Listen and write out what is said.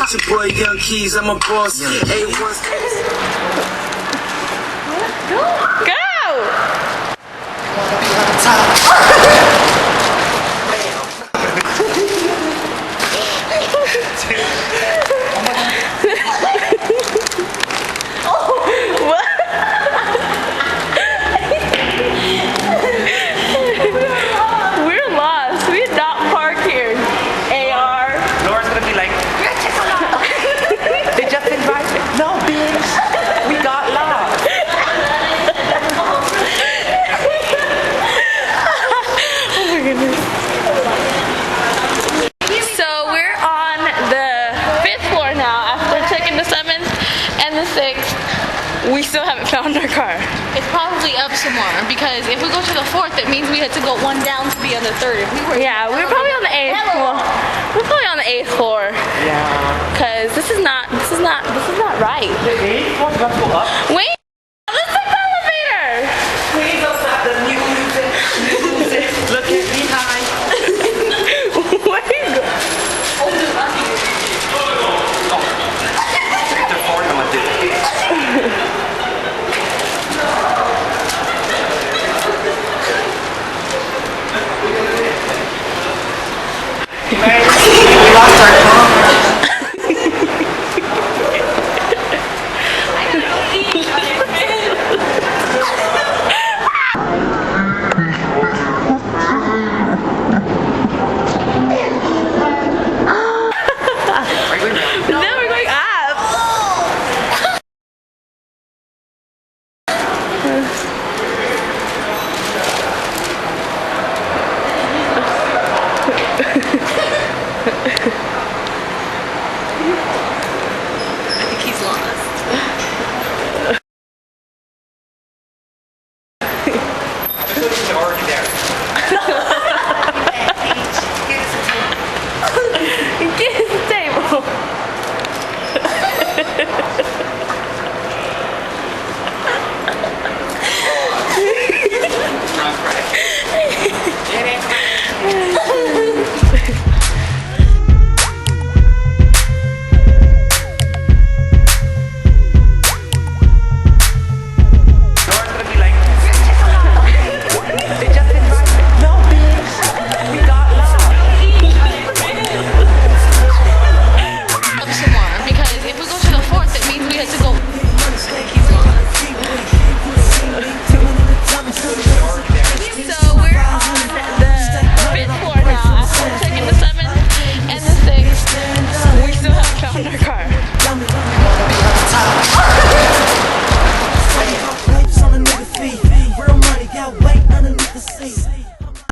it's your boy Young Keys, I'm a boss. A1's Go! We're lost. We did not park here. AR. Laura's gonna be like, they just invited. No, bitch. We got lost. Oh my goodness. So we're on the 5th floor now after checking the 7th and the 6th. We still haven't found our car. It's probably up some more because if we go to the 4th, it means we had to go one down to be on the 3rd. If we were We're probably on the 8th floor. We're probably on the 8th floor. Yeah. Cause this is not right. The 8th one's about to go up. Wait, let's take the elevator. Please don't stop the music. Look at behind. Where you go? The 4th, I'm gonna do it. We lost our car. Are you going down? No, we're going up. I think he's lost. They're already there. Get his table. Laura's gonna be like, they just invited. No, bitch. We got lost. Up some more because if we go to the 4th, it means we had to go. He's lost. So we're on the 5th floor now after checking the 7th and the 6th. We still haven't found our car. Waves on a nigga feet. Real money got weight underneath the seat.